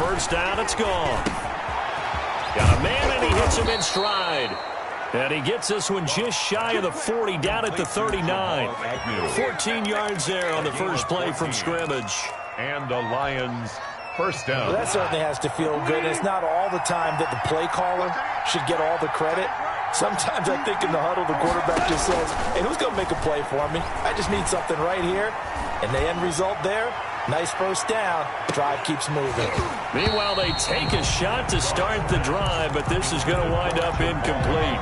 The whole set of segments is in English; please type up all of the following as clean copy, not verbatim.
First down, it's gone. Got a man, and he hits him in stride. And he gets this one just shy of the 40, down at the 39. 14 yards there on the first play from scrimmage. And the Lions first down. Well, that certainly has to feel good. It's not all the time that the play caller should get all the credit. Sometimes I think in the huddle, the quarterback just says, hey, who's going to make a play for me? I just need something right here. And the end result there, nice first down. Drive keeps moving. Meanwhile, they take a shot to start the drive, but this is going to wind up incomplete.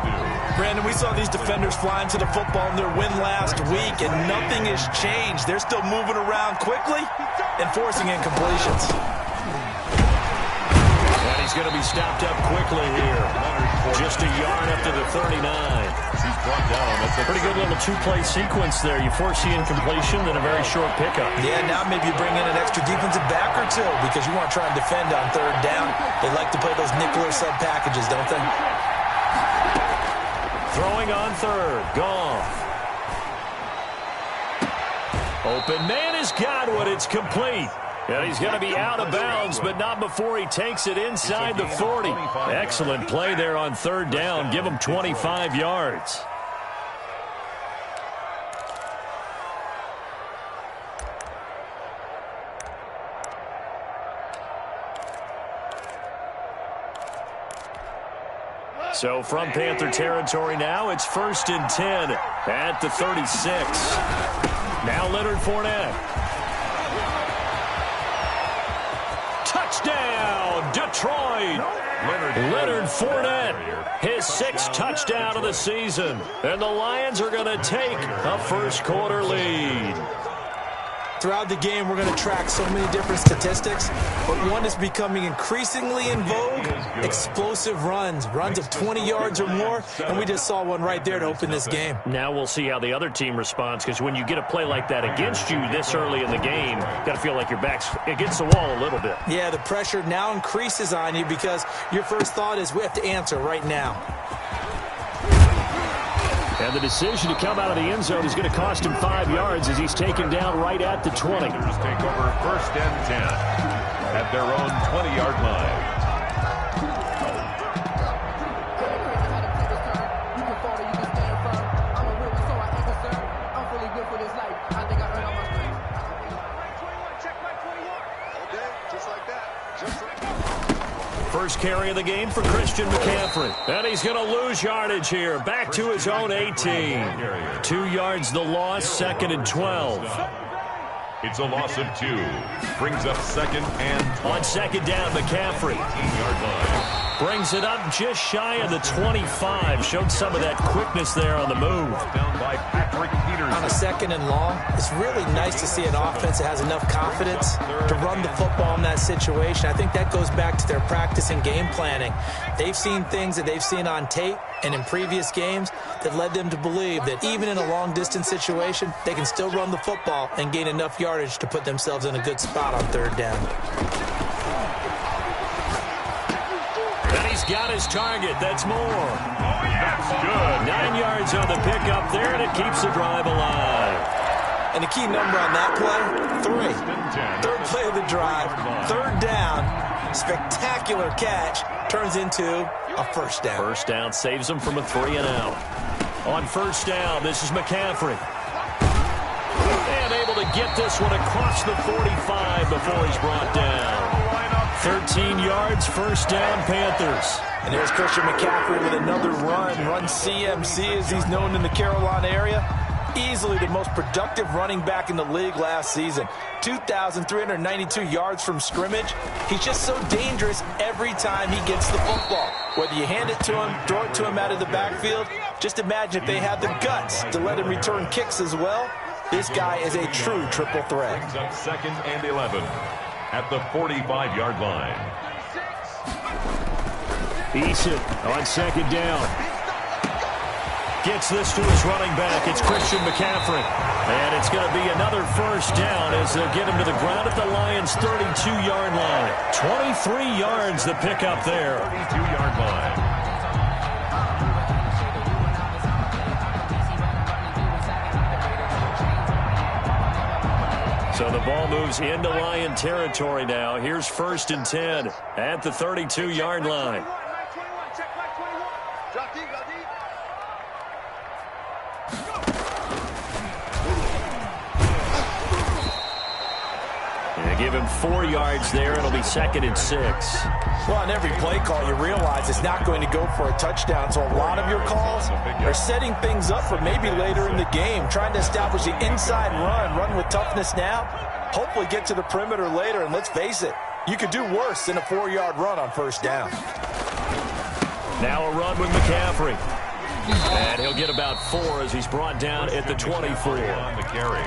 Brandon, we saw these defenders flying to the football in their win last week, and nothing has changed. They're still moving around quickly and forcing incompletions. And he's going to be stopped up quickly here. Just a yard up to the 39. He's brought down. That's a pretty good little two-play sequence there. You force the incompletion, then a very short pickup. Yeah, now maybe you bring in an extra defensive back or two because you want to try and defend on third down. They like to play those nickel or sub packages, don't they? Throwing on third. Goff. Open man has got one. It's complete. And he's going to be out of bounds, but not before he takes it inside the 40. Excellent play there on third down. Give him 25 yards. So from Panther territory now, it's 1st and 10 at the 36. Now Leonard Fournette. Touchdown, Detroit. Leonard Fournette, his 6th touchdown of the season. And the Lions are going to take a first-quarter lead. Throughout the game, we're going to track so many different statistics, but one is becoming increasingly in vogue, explosive runs of 20 yards or more, and we just saw one right there to open this game. Now we'll see how the other team responds, because when you get a play like that against you this early in the game, you got to feel like your back's against the wall a little bit. Yeah, the pressure now increases on you because your first thought is we have to answer right now. And the decision to come out of the end zone is going to cost him 5 yards as he's taken down right at the 20. Take over 1st and 10 at their own 20-yard line. First carry of the game for Christian McCaffrey. And he's going to lose yardage here. Back to his own 18. 2 yards the loss, 2nd and 12. It's a loss of 2. Brings up 2nd and 12. On 2nd down, McCaffrey. 18-yard line. Brings it up just shy of the 25. Showed some of that quickness there on the move. Down by Patrick Peterson. On a 2nd and long, it's really nice to see an offense that has enough confidence to run the football in that situation. I think that goes back to their practice and game planning. They've seen things that they've seen on tape and in previous games that led them to believe that even in a long-distance situation, they can still run the football and gain enough yardage to put themselves in a good spot on third down. And he's got his target. That's more. That's good. 9 yards on the pickup there, and it keeps the drive alive. And the key number on that play, 3. Third play of the drive, third down, spectacular catch, turns into a first down. First down saves him from a 3 and out. On first down, this is McCaffrey. And able to get this one across the 45 before he's brought down. 13 yards, first down, Panthers. And there's Christian McCaffrey with another run CMC as he's known in the Carolina area. Easily the most productive running back in the league last season. 2,392 yards from scrimmage. He's just so dangerous every time he gets the football. Whether you hand it to him, throw it to him out of the backfield, just imagine if they had the guts to let him return kicks as well. This guy is a true triple threat. Brings up 2nd and 11 at the 45-yard line. Eason on 2nd down. Gets this to his running back. It's Christian McCaffrey. And it's going to be another first down as they'll get him to the ground at the Lions' 32-yard line. 23 yards the pickup there. 32-yard line. So the ball moves into Lion territory now. Here's 1st and 10 at the 32-yard line. Give him 4 yards there. It'll be 2nd and 6. Well, on every play call, you realize it's not going to go for a touchdown. So a lot of your calls are setting things up for maybe later in the game, trying to establish the inside run with toughness now, hopefully get to the perimeter later. And let's face it, you could do worse than a 4-yard run on 1st down. Now a run with McCaffrey. And he'll get about 4 as he's brought down at the 24. On the carry.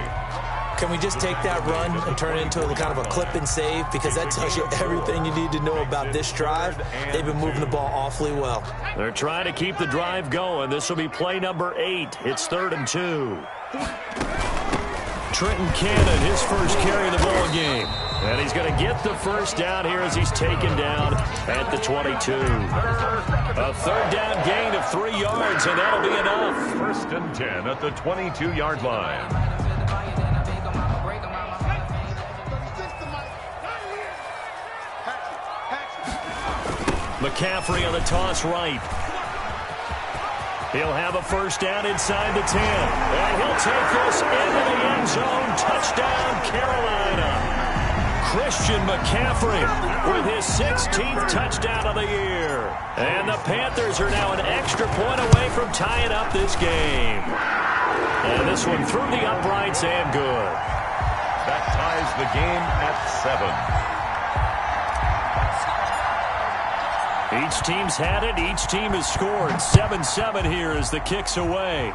Can we just take that run and turn it into a kind of a clip and save? Because that tells you everything you need to know about this drive. They've been moving the ball awfully well. They're trying to keep the drive going. This will be play number 8. It's 3rd and 2. Trenton Cannon, his first carry of the ball game. And he's going to get the 1st down here as he's taken down at the 22. A 3rd down gain of 3 yards, and that'll be enough. 1st and 10 at the 22-yard line. McCaffrey on the toss right. He'll have a 1st down inside the 10. And he'll take this into the end zone. Touchdown, Carolina. Christian McCaffrey with his 16th touchdown of the year. And the Panthers are now an extra point away from tying up this game. And this one through the uprights and good. That ties the game at 7. Each team's had it. Each team has scored. 7-7 here as the kick's away.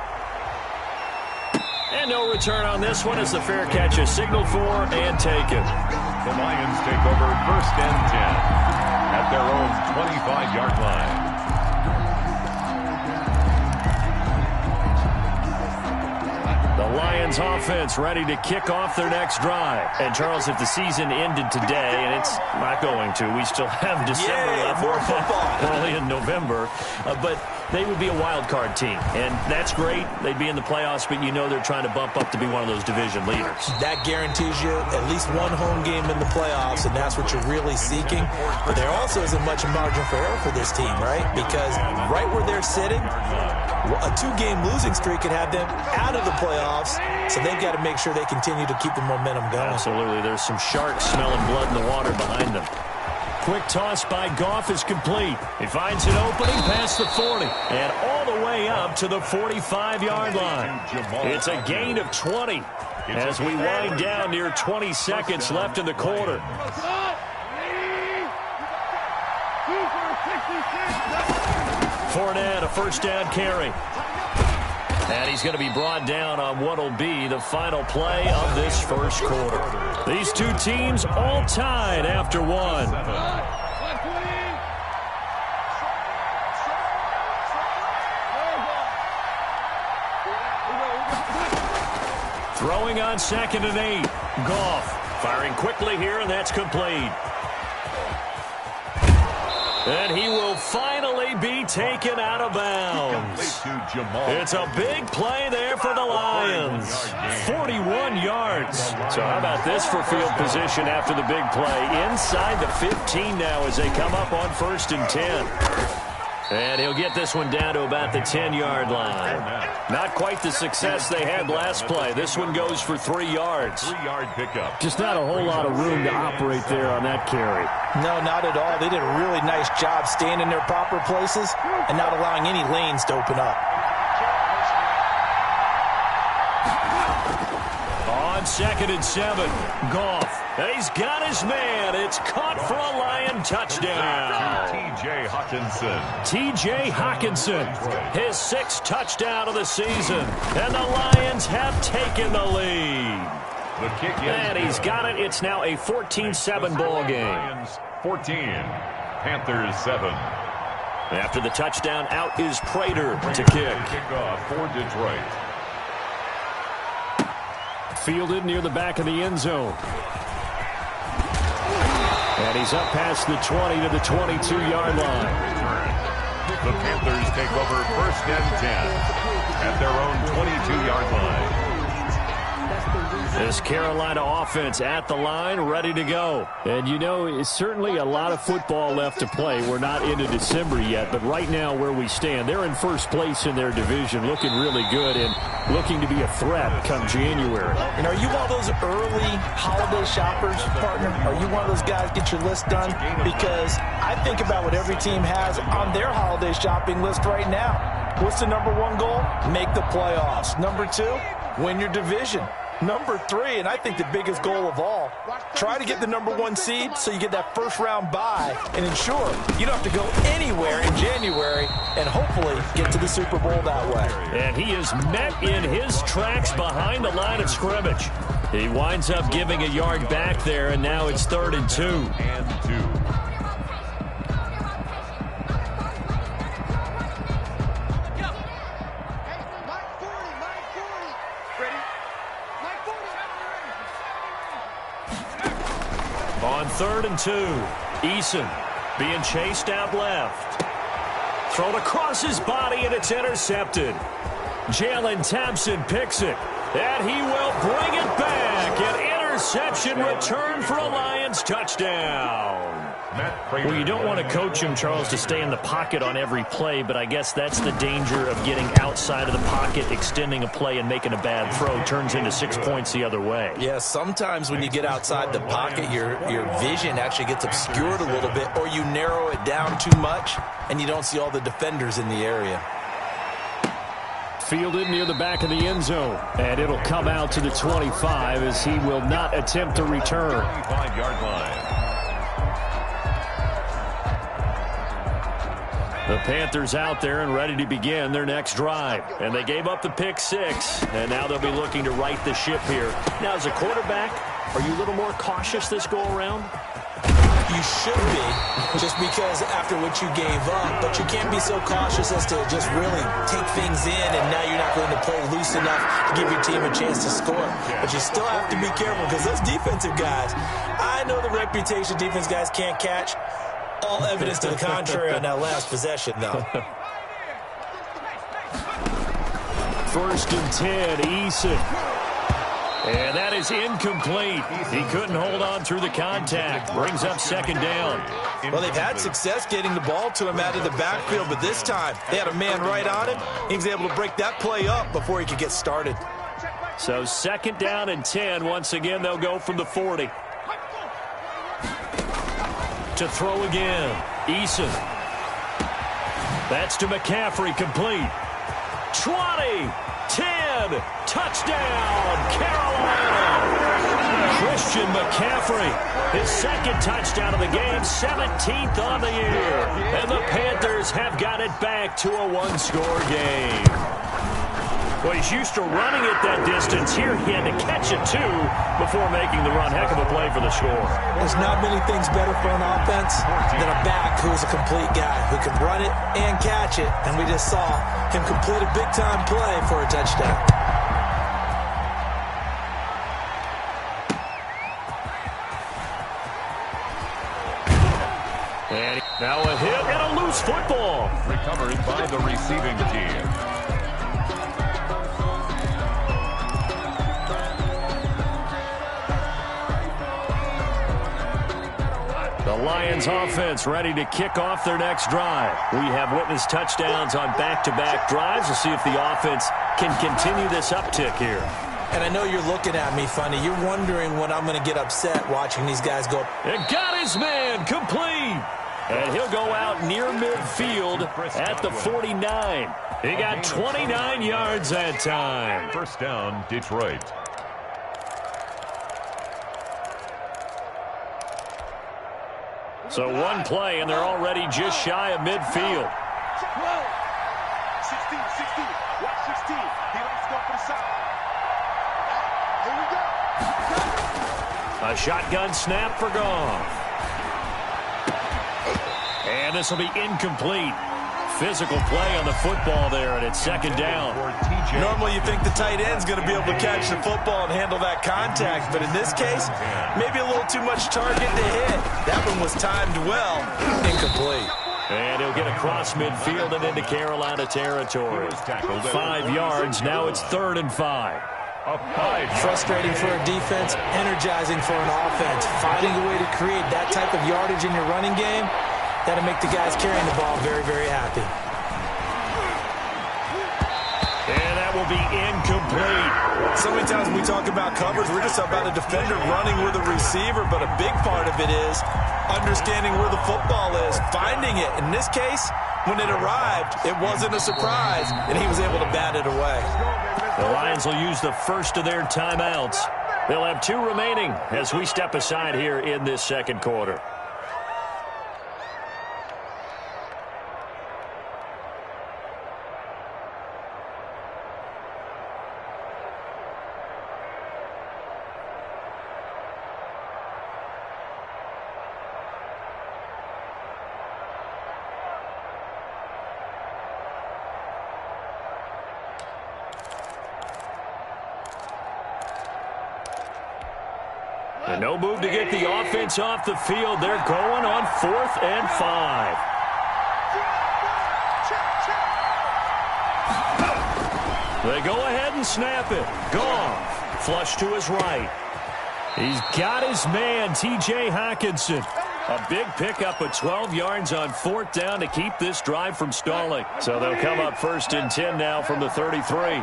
And no return on this one as the fair catch is signaled for and taken. The Lions take over 1st and 10 at their own 25-yard line. The Lions offense ready to kick off their next drive. And, Charles, if the season ended today, and it's not going to, we still have December left. More football. Early in November. But they would be a wild card team. And that's great. They'd be in the playoffs, but you know they're trying to bump up to be one of those division leaders. That guarantees you at least one home game in the playoffs, and that's what you're really seeking. But there also isn't much margin for error for this team, right? Because right where they're sitting, a 2-game losing streak could have them out of the playoffs, so they've got to make sure they continue to keep the momentum going. Absolutely. There's some sharks smelling blood in the water behind them. Quick toss by Goff is complete. He finds an opening past the 40 and all the way up to the 45-yard line. It's a gain of 20 as we wind down near 20 seconds left in the quarter. Fournette, a 1st down carry. And he's going to be brought down on what will be the final play of this 1st quarter. These two teams all tied after 1. Throwing on 2nd and 8. Goff firing quickly here, and that's complete. And he will finally be taken out of bounds. It's a big play there for the Lions. 41 yards. So how about this for field position after the big play? Inside the 15 now as they come up on 1st and 10. And he'll get this one down to about the 10-yard line. Not quite the success they had last play. This one goes for 3 yards. 3-yard pickup. Just not a whole lot of room to operate there on that carry. No, not at all. They did a really nice job staying in their proper places and not allowing any lanes to open up. On 2nd and 7, Goff. He's got his man. It's caught for a Lion touchdown. T.J. Hawkinson. T.J. Hawkinson, his 6th touchdown of the season. And the Lions have taken the lead. The kick is and he's got it. It's now a 14-7 ball game. Lions 14, Panthers 7. After the touchdown, out is Prater to kick. Kickoff for Detroit. Fielded near the back of the end zone. And he's up past the 20 to the 22-yard line. The Panthers take over 1st and 10 at their own 22-yard line. This Carolina offense at the line, ready to go. And, you know, it's certainly a lot of football left to play. We're not into December yet, but right now where we stand, they're in first place in their division, looking really good and looking to be a threat come January. And are you one of those early holiday shoppers, partner? Are you one of those guys get your list done? Because I think about what every team has on their holiday shopping list right now. What's the number one goal? Make the playoffs. Number two, win your division. Number three, and I think the biggest goal of all, try to get the number one seed so you get that first round bye and ensure you don't have to go anywhere in January and hopefully get to the Super Bowl that way. And he is met in his tracks behind the line of scrimmage. He winds up giving a yard back there, and now it's 3rd and 2. On 3rd and 2, Eason being chased out left. Thrown across his body, and it's intercepted. Jalen Thompson picks it, and he will bring it back. An interception return for a Lions touchdown. Well, you don't want to coach him, Charles, to stay in the pocket on every play, but I guess that's the danger of getting outside of the pocket, extending a play, and making a bad throw. Turns into 6 points the other way. Yeah, sometimes when you get outside the pocket, your vision actually gets obscured a little bit, or you narrow it down too much, and you don't see all the defenders in the area. Fielded near the back of the end zone, and it'll come out to the 25 as he will not attempt to return. 25-yard line. The Panthers out there and ready to begin their next drive. And they gave up the pick 6, and now they'll be looking to right the ship here. Now, as a quarterback, are you a little more cautious this go-around? You should be, just because after what you gave up, but you can't be so cautious as to just really take things in, and now you're not going to play loose enough to give your team a chance to score. But you still have to be careful, because those defensive guys, I know the reputation defense guys can't catch. All evidence to the contrary on that last possession, though. 1st and 10, Eason. And that is incomplete. He couldn't hold on through the contact. Brings up 2nd down. Well, they've had success getting the ball to him out of the backfield, but this time they had a man right on him. He was able to break that play up before he could get started. So 2nd down and 10. Once again, they'll go from the 40. To throw again, Eason. That's to McCaffrey, complete. 20, 10, touchdown, Carolina. Christian McCaffrey, his 2nd touchdown of the game, 17th on the year. And the Panthers have got it back to a 1-score game. Well, he's used to running it that distance. Here he had to catch it, too, before making the run. Heck of a play for the score. There's not many things better for an offense than a back who is a complete guy who can run it and catch it. And we just saw him complete a big-time play for a touchdown. And now a hit and a loose football. Recovered by the receiving team. The Lions offense ready to kick off their next drive. We have witnessed touchdowns on back-to-back drives. We'll see if the offense can continue this uptick here. And I know you're looking at me funny. You're wondering when I'm going to get upset watching these guys go. And got his man complete. And he'll go out near midfield at the 49. He got 29 yards that time. 1st down, Detroit. So one play, and they're already just shy of midfield. 16, watch 16. He likes to go for the side. Here we go. A shotgun snap for Goff. And this will be incomplete. Physical play on the football there, and it's 2nd down. Normally you think the tight end's going to be able to catch the football and handle that contact, but in this case, maybe a little too much target to hit. That one was timed well. Incomplete. And he'll get across midfield and into Carolina territory. 5 yards. Now it's 3rd and 5. A 5-yard Frustrating for a defense, energizing for an offense. Finding a way to create that type of yardage in your running game, that'll make the guys carrying the ball very, very happy. And that will be incomplete. So many times when we talk about coverage, we're just about a defender running with a receiver, but a big part of it is understanding where the football is, finding it. In this case, when it arrived, it wasn't a surprise, and he was able to bat it away. The Lions will use the first of their timeouts. They'll have 2 remaining as we step aside here in this second quarter. And no move to get the offense off the field. They're going on 4th and 5. They go ahead and snap it. Goff, flush to his right. He's got his man, T.J. Hockenson. A big pickup of 12 yards on 4th down to keep this drive from stalling. So they'll come up 1st and 10 now from the 33.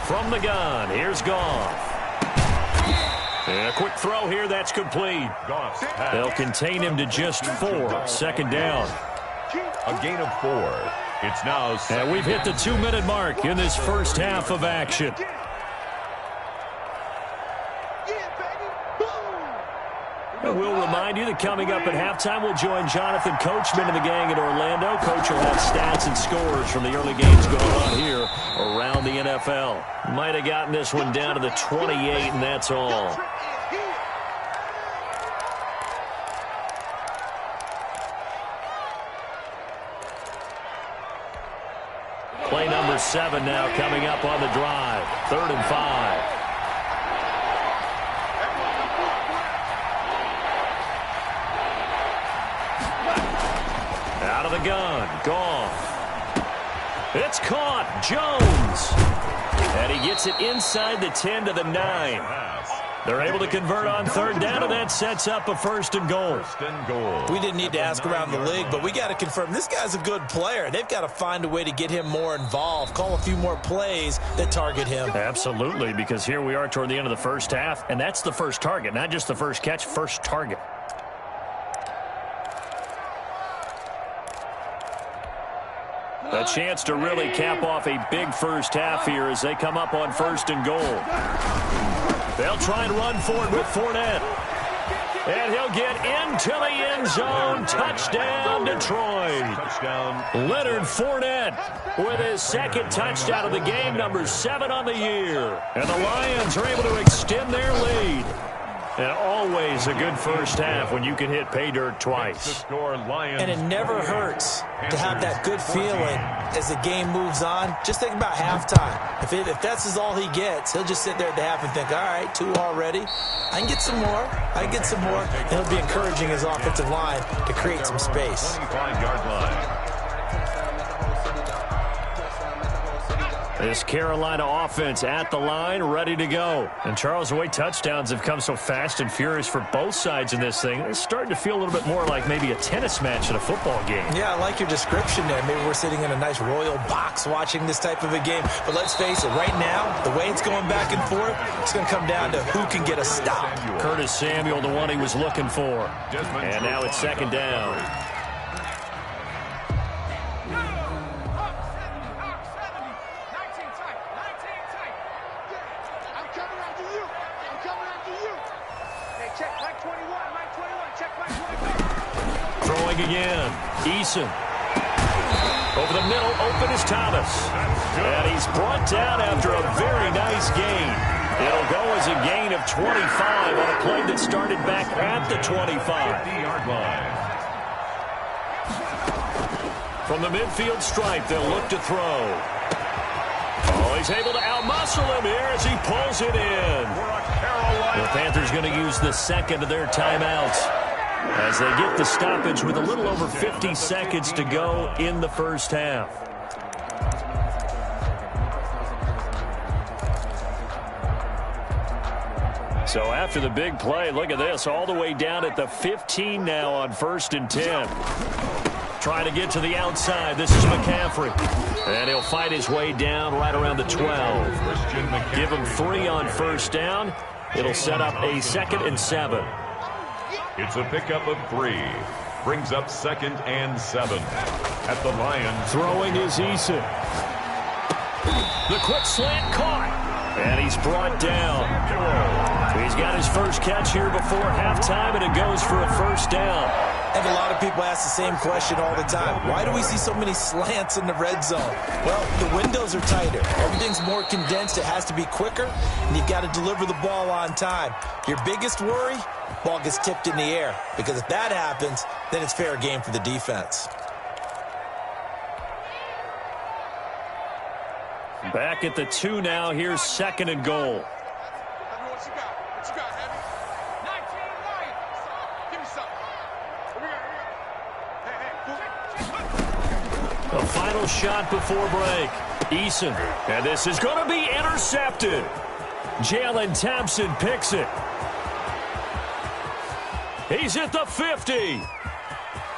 From the gun, here's Goff. And a quick throw here, that's complete. They'll contain him to just 4. 2nd down. A gain of 4. It's now second. And we've hit the 2-minute mark in this first half of action. We'll remind you that coming up at halftime, we'll join Jonathan Coachman and the gang in Orlando. Coach will have stats and scores from the early games going on here around the NFL. Might have gotten this one down to the 28, and that's all. Play number 7 now coming up on the drive. 3rd and 5. Out of the gun, Goff. It's caught, Jones. And he gets it inside the 10 to the 9. They're able to convert on 3rd down, and that sets up a 1st and goal. We didn't need to ask around the league, but we got to confirm this guy's a good player. They've got to find a way to get him more involved, call a few more plays that target him. Absolutely, because here we are toward the end of the first half, and that's the first target, not just the first catch, first target. A chance to really cap off a big first half here as they come up on 1st and goal. They'll try and run forward with Fournette. And he'll get into the end zone. Touchdown, Detroit. Leonard Fournette with his 2nd touchdown of the game, number 7 on the year. And the Lions are able to extend their lead. And always a good first half when you can hit pay dirt twice. And it never hurts to have that good feeling as the game moves on. Just think about halftime. If that's all he gets, he'll just sit there at the half and think, all right, 2 already. I can get some more. I can get some more. And he'll be encouraging his offensive line to create some space. 25-yard line. This Carolina offense at the line, ready to go. And Charles, the way touchdowns have come so fast and furious for both sides in this thing, it's starting to feel a little bit more like maybe a tennis match at a football game. Yeah, I like your description there. Maybe we're sitting in a nice royal box watching this type of a game. But let's face it, right now, the way it's going back and forth, it's going to come down to who can get a stop. Curtis Samuel, the one he was looking for. And now it's 2nd down. Throwing again. Eason. Over the middle, open is Thomas. And he's brought down after a very nice gain. It'll go as a gain of 25 on a play that started back at the 25-yard line. From the midfield stripe, they'll look to throw. Oh, he's able to outmuscle him here as he pulls it in. The Panthers going to use the 2nd of their timeouts. as they get the stoppage with a little over 50 seconds to go in the first half. So after the big play, look at this, all the way down at the 15 now on 1st and 10. Trying to get to the outside. This is McCaffrey. And he'll fight his way down right around the 12. Give him 3 on 1st down. It'll set up a 2nd and 7. It's a pickup of 3. Brings up 2nd and 7. At the Lions. Throwing is Eason. The quick slant caught. And he's brought down. He's got his first catch here before halftime, and it goes for a 1st down. And a lot of people ask the same question all the time. Why do we see so many slants in the red zone? Well, the windows are tighter. Everything's more condensed. It has to be quicker, and you've got to deliver the ball on time. Your biggest worry, ball gets tipped in the air, because if that happens, then it's fair game for the defense. Back at the 2 now. Here's 2nd and goal. A final shot before break. Eason. And this is going to be intercepted. Jalen Thompson picks it. He's at the 50.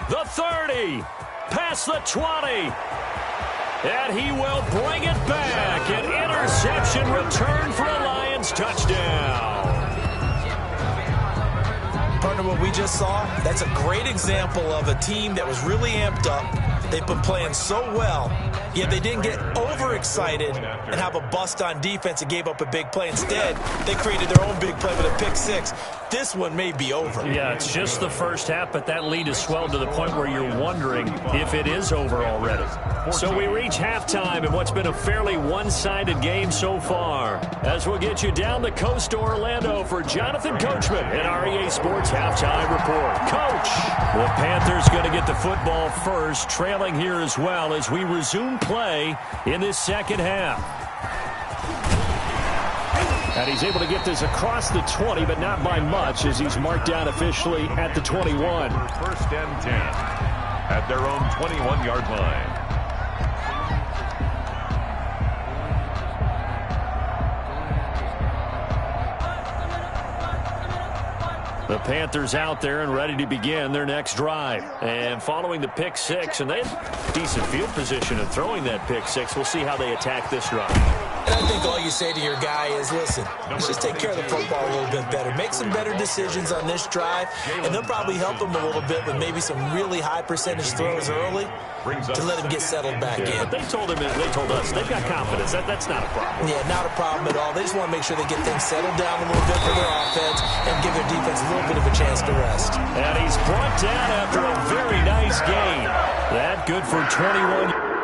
The 30. Past the 20. And he will bring it back. An interception return for a Lions touchdown. Partner, what we just saw, that's a great example of a team that was really amped up. They've been playing so well, yet they didn't get overexcited and have a bust on defense and gave up a big play. Instead, they created their own big play with a pick 6. This one may be over. Yeah, it's just the first half, but that lead has swelled to the point where you're wondering if it is over already. So we reach halftime in what's been a fairly one-sided game so far. As we'll get you down the coast to Orlando for Jonathan Coachman at our EA Sports Halftime Report. Coach, the Panthers going to get the football first, trailing here as well as we resume play in this second half. And he's able to get this across the 20, but not by much, as he's marked down officially at the 21. 1st and 10 at their own 21-yard line. The Panthers out there and ready to begin their next drive. And following the pick 6, and they have decent field position in throwing that pick 6. We'll see how they attack this drive. And I think all you say to your guy is, listen, let's just take care of the football a little bit better. Make some better decisions on this drive, and they'll probably help him a little bit with maybe some really high percentage throws early to let him get settled back in. But they told us, they've got confidence. That's not a problem. Yeah, not a problem at all. They just want to make sure they get things settled down a little bit for their offense and give their defense a little bit of a chance to rest. And he's brought down after a very nice gain. That good for 21.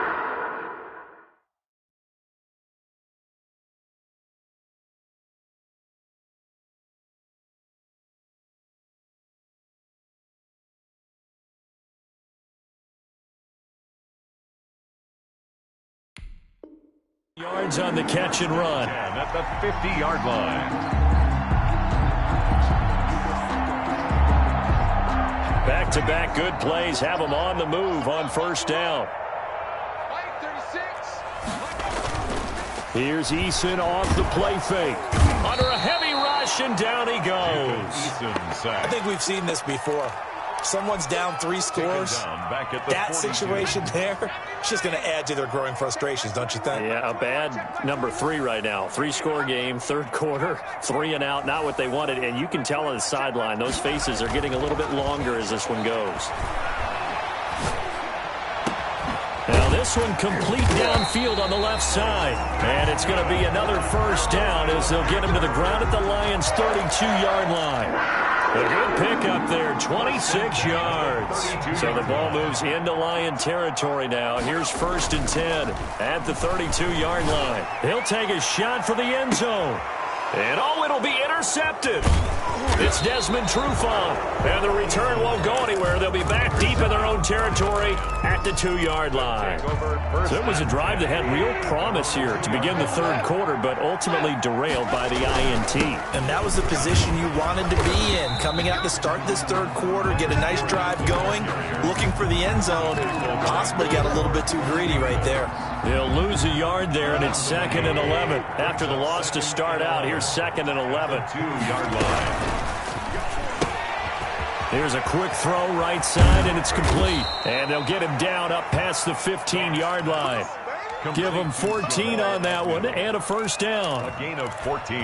Yards on the catch and run. And at the 50-yard line. Back-to-back good plays have them on the move on 1st down. Here's Eason off the play fake. Under a heavy rush, and down he goes. I think we've seen this before. Someone's down 3 scores. That situation there, it's just going to add to their growing frustrations, don't you think? Yeah, a bad number 3 right now. 3-score game, 3rd quarter, 3 and out, not what they wanted. And you can tell on the sideline, those faces are getting a little bit longer as this one goes. Now this one complete downfield on the left side. And it's going to be another 1st down as they'll get him to the ground at the Lions' 32-yard line. A good pickup there, 26 yards. So the ball moves into Lion territory now. Here's 1st and 10 at the 32-yard line. He'll take a shot for the end zone. And it'll be intercepted. It's Desmond Trufant. And the return won't go anywhere. They'll be back deep in their own own territory at the 2-yard line. So it was a drive that had real promise here to begin the third quarter, but ultimately derailed by the INT. And that was the position you wanted to be in, coming out to start this third quarter, get a nice drive going, looking for the end zone. Possibly got a little bit too greedy right there. They'll lose a yard there, and it's 2nd and 11. After the loss to start out, here's 2nd and 11. 2-yard line. Here's a quick throw right side, and it's complete. And they'll get him down up past the 15-yard line. Give him 14 on that one and a first down. A gain of 14.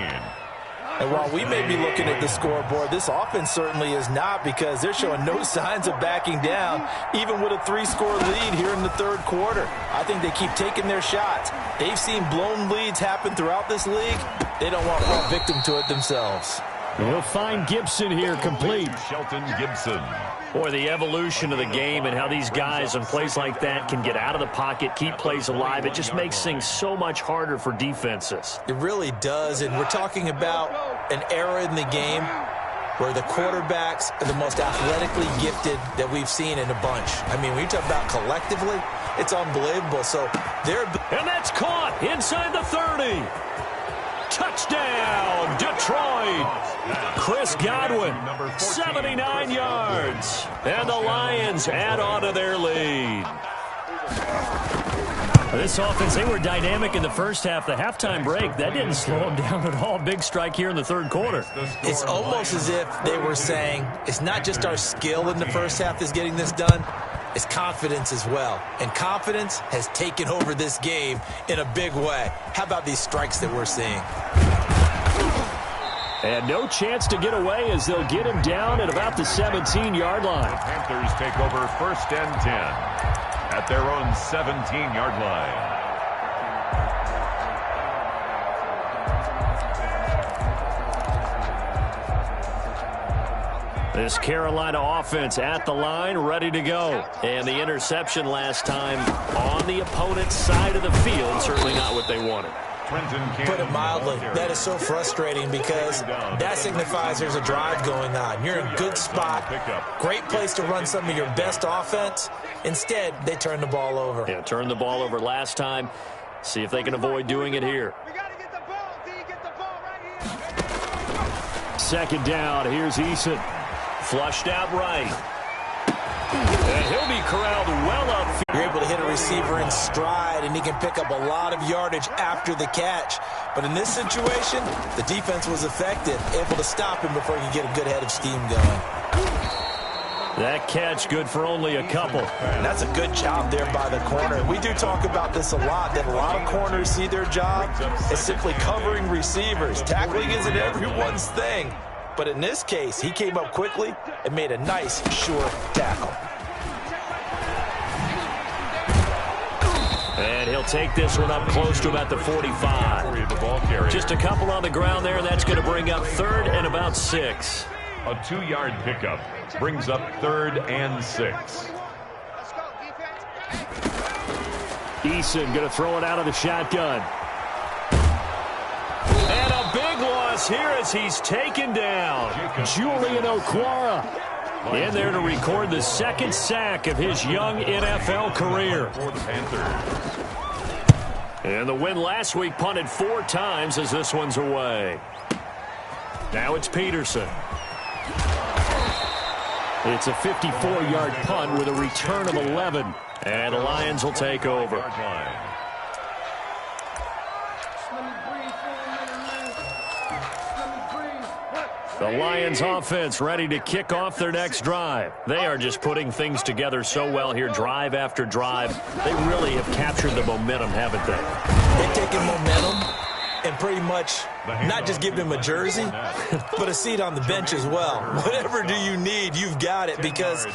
And while we may be looking at the scoreboard, this offense certainly is not, because they're showing no signs of backing down, even with a 3-score lead here in the third quarter. I think they keep taking their shots. They've seen blown leads happen throughout this league. They don't want to fall victim to it themselves. He'll find Gibson here, complete. Shelton Gibson. Boy, the evolution of the game and how these guys on plays like that can get out of the pocket, keep plays alive, it just makes things so much harder for defenses. It really does, and we're talking about an era in the game where the quarterbacks are the most athletically gifted that we've seen in a bunch. I mean, when you talk about collectively, it's unbelievable. So they're... And that's caught inside the 30. Touchdown, Detroit. Chris Godwin, 79 yards. And the Lions add on to their lead. This offense, they were dynamic in the first half. The halftime break, that didn't slow them down at all. Big strike here in the third quarter. It's almost as if they were saying, it's not just our skill in the first half that's getting this done, it's confidence as well. And confidence has taken over this game in a big way. How about these strikes that we're seeing? And no chance to get away as they'll get him down at about the 17-yard line. The Panthers take over 1st and 10 at their own 17-yard line. This Carolina offense at the line, ready to go. And the interception last time on the opponent's side of the field, certainly not what they wanted. Put it mildly, that is so frustrating, because that signifies there's a drive going on. You're in a good spot, great place to run some of your best offense. Instead, they turn the ball over. Yeah, turned the ball over last time. See if they can avoid doing it here. Second down, here's Eason. Flushed out right. And he'll be corralled well up. You're able to hit a receiver in stride, and he can pick up a lot of yardage after the catch. But in this situation, the defense was effective, able to stop him before he could get a good head of steam going. That catch good for only a couple. And that's a good job there by the corner. We do talk about this a lot, that a lot of corners see their job as simply covering receivers. Tackling isn't everyone's thing. But in this case, he came up quickly and made a nice, sure tackle. And he'll take this one up close to about the 45. Just a couple on the ground there, and that's going to bring up 3rd and about 6. A 2-yard pickup brings up 3rd and 6. Eason going to throw it out of the shotgun. And a big loss here as he's taken down. Julian Okwara in there to record the 2nd sack of his young NFL career. For the Panthers. And the win last week punted 4 times as this one's away. Now it's Peterson. It's a 54-yard punt with a return of 11. And the Lions will take over. The Lions offense ready to kick off their next drive. They are just putting things together so well here, drive after drive. They really have captured the momentum, haven't they? They've taken momentum and pretty much not just give him a jersey, but a seat on the bench as well. Whatever do you need, you've got it, because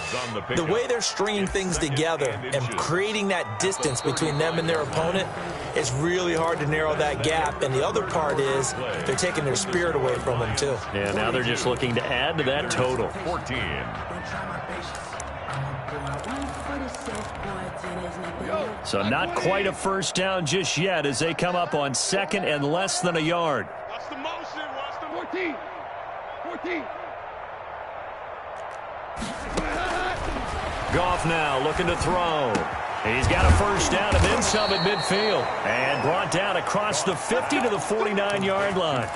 the way they're stringing things together and creating that distance between them and their opponent, it's really hard to narrow that gap. And the other part is they're taking their spirit away from them, too. And now they're just looking to add to that total. 14. So not quite a first down just yet as they come up on 2nd and less than a yard. Watch the motion. Watch the 14. 14. Goff now looking to throw. He's got a first down and then some at midfield. And brought down across the 50 to the 49-yard line.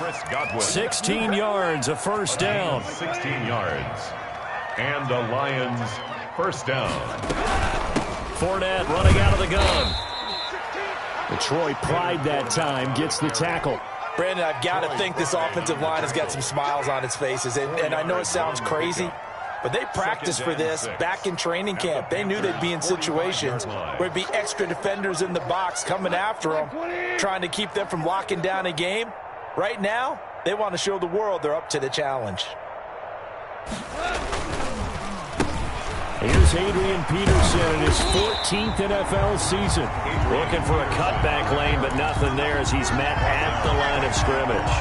16 yards, a first down. 16 yards. And the Lions first down. Fournette running out of the gun. Detroit pride that time, gets the tackle. Brandon, I've got to think this offensive line has got some smiles on its faces. And I know it sounds crazy, but they practiced for this back in training camp. They knew they'd be in situations where there'd be extra defenders in the box coming after them, trying to keep them from locking down a game. Right now, they want to show the world they're up to the challenge. Here's Adrian Peterson in his 14th NFL season. Looking for a cutback lane, but nothing there as he's met at the line of scrimmage.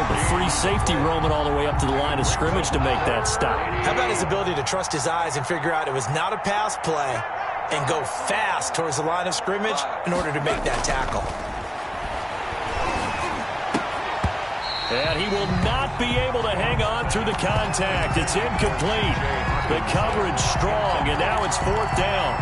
The free safety roaming all the way up to the line of scrimmage to make that stop. How about his ability to trust his eyes and figure out it was not a pass play and go fast towards the line of scrimmage in order to make that tackle. And he will not be able to hang on through the contact. It's incomplete. The coverage strong, and now it's fourth down.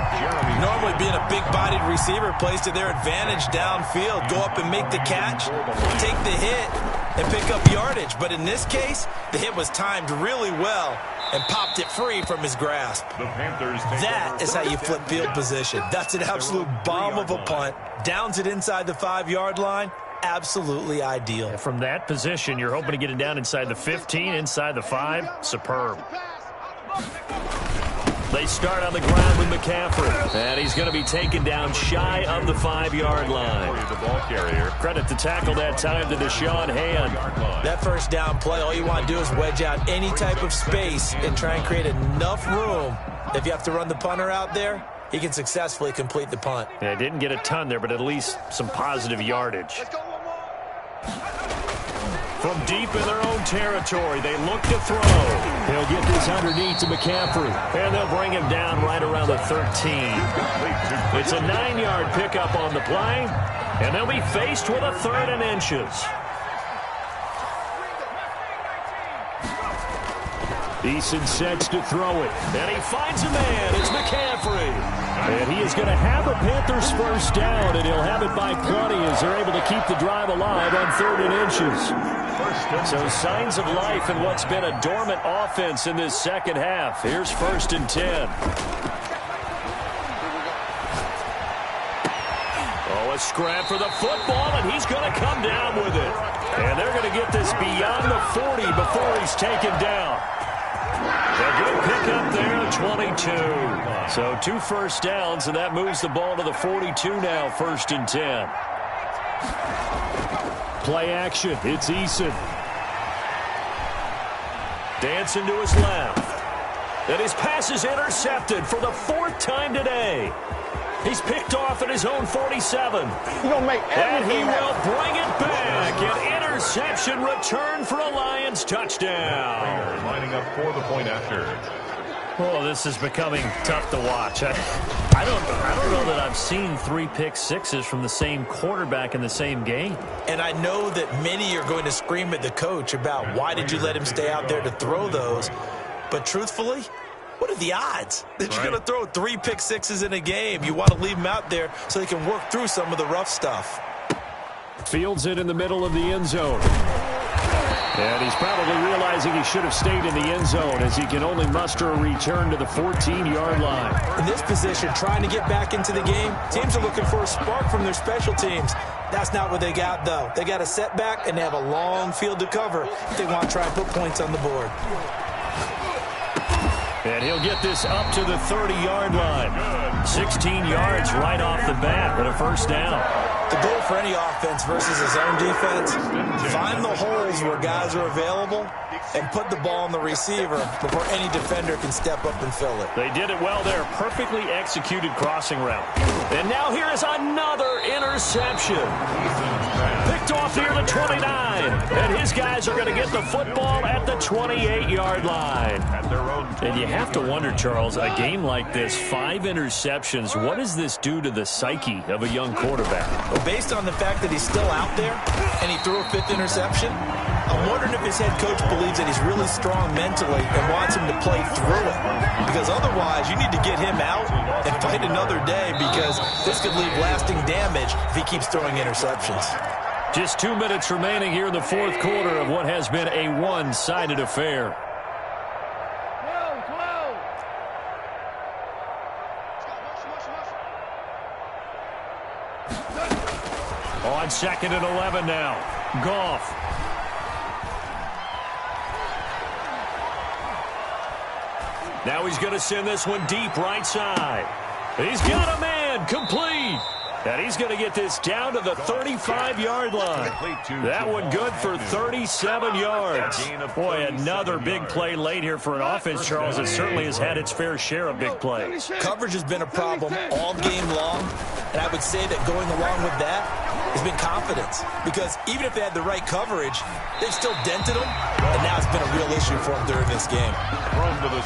Normally being a big-bodied receiver plays to their advantage downfield. Go up and make the catch, take the hit, and pick up yardage. But in this case, the hit was timed really well and popped it free from his grasp. That is how you flip field position. That's an absolute bomb of a punt. Downs it inside the 5-yard line. Absolutely ideal. From that position, you're hoping to get it down inside the 15, inside the 5. Superb. They start on the ground with McCaffrey. And he's going to be taken down shy of the 5-yard line. The ball carrier. Credit to tackle that time to Deshaun Hand. That first down play, all you want to do is wedge out any type of space and try and create enough room. If you have to run the punter out there, he can successfully complete the punt. Yeah, didn't get a ton there, but at least some positive yardage. From deep in their own territory, they look to throw. He'll get this underneath to McCaffrey, and they'll bring him down right around the 13. It's a 9-yard pickup on the play, and they'll be faced with a 3rd and inches. Eason sets to throw it, and he finds a man. It's McCaffrey. And he is going to have a Panthers first down, and he'll have it by plenty as they're able to keep the drive alive on 3rd and inches. So signs of life in what's been a dormant offense in this second half. Here's 1st and 10. Oh, a scrap for the football, and he's going to come down with it. And they're going to get this beyond the 40 before he's taken down. A good pickup there, 22. So 2 first downs, and that moves the ball to the 42 now, 1st and 10. Play action, it's Eason. Dancing to his left. And his pass is intercepted for the 4th time today. He's picked off at his own 47. And he will bring it back. An interception return for a Lions touchdown. Lining up for the point after. Oh, this is becoming tough to watch. I don't know that I've seen 3 pick sixes from the same quarterback in the same game. And I know that many are going to scream at the coach about why did you let him stay out there to throw those. But truthfully, what are the odds that you're going to throw 3 pick sixes in a game? You want to leave him out there so they can work through some of the rough stuff. Fields it in the middle of the end zone. And he's probably realizing he should have stayed in the end zone as he can only muster a return to the 14-yard line. In this position, trying to get back into the game, teams are looking for a spark from their special teams. That's not what they got, though. They got a setback, and they have a long field to cover if they want to try and put points on the board. And he'll get this up to the 30-yard line. 16 yards right off the bat, but a first down. The goal for any offense versus his own defense, find the holes where guys are available and put the ball on the receiver before any defender can step up and fill it. They did it well there. Perfectly executed crossing route. And now here is another interception. Picked off near the 29. And his guys are going to get the football at the 28-yard line. And you have to wonder, Charles, a game like this, 5 interceptions, what does this do to the psyche of a young quarterback? Well, based on the fact that he's still out there and he threw a 5th interception, a I'm wondering if his head coach believes that he's really strong mentally and wants him to play through it. Because otherwise, you need to get him out and fight another day, because this could leave lasting damage if he keeps throwing interceptions. Just 2 minutes remaining here in the fourth quarter of what has been a one-sided affair. On 2nd and 11 now. Goff. Now he's going to send this one deep right side. He's got a man complete. And he's going to get this down to the 35-yard line. That one good for 37 yards. Boy, another big play late here for an offense, Charles. It certainly has had its fair share of big plays. Coverage has been a problem all game long, and I would say that going along with that has been confidence. Because even if they had the right coverage, they've still dented them, and now it's been a real issue for them during this game.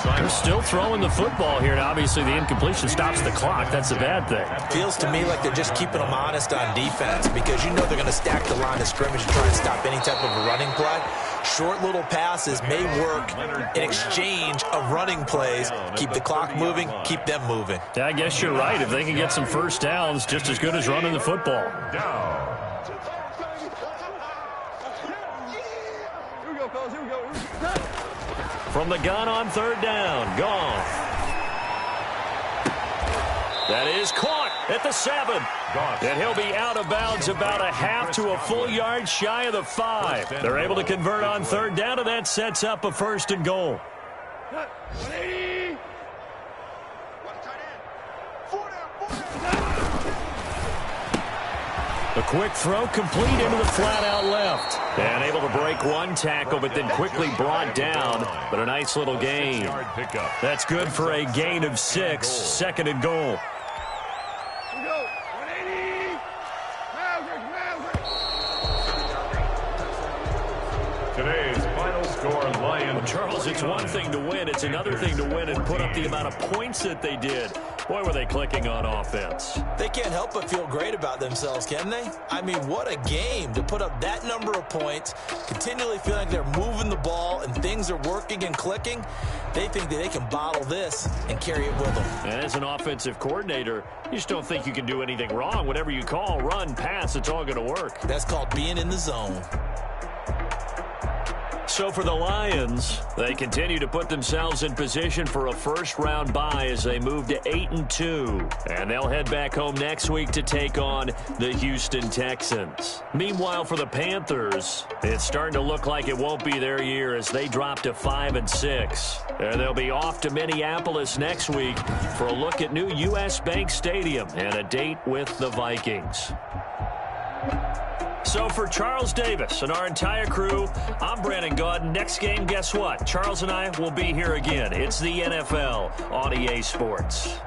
They're still throwing the football here, and obviously the incompletion stops the clock. That's a bad thing. Feels to me like they're just keeping them honest on defense, because you know they're going to stack the line of scrimmage and try and stop any type of a running play. Short little passes may work in exchange of running plays. Keep the clock moving, keep them moving. Yeah, I guess you're right. If they can get some first downs, just as good as running the football. From the gun on 3rd down, Goff. That is caught at the 7. And he'll be out of bounds about a half to a full yard shy of the 5. They're able to convert on 3rd down, and that sets up a 1st and goal. A quick throw complete into the flat out left. And able to break one tackle, but then quickly brought down. But a nice little gain. That's good for a gain of 6. 2nd and goal. Today's final score, Lions. Well, Charles, it's one thing to win. It's another thing to win and put up the amount of points that they did. Boy, were they clicking on offense. They can't help but feel great about themselves, can they? I mean, what a game to put up that number of points, continually feeling like they're moving the ball and things are working and clicking. They think that they can bottle this and carry it with them. And as an offensive coordinator, you just don't think you can do anything wrong. Whatever you call, run, pass, it's all going to work. That's called being in the zone. So for the Lions, they continue to put themselves in position for a first-round bye as they move to 8-2. And they'll head back home next week to take on the Houston Texans. Meanwhile, for the Panthers, it's starting to look like it won't be their year as they drop to 5-6. And they'll be off to Minneapolis next week for a look at new U.S. Bank Stadium and a date with the Vikings. So for Charles Davis and our entire crew, I'm Brandon Gaudin. Next game, guess what? Charles and I will be here again. It's the NFL on EA Sports.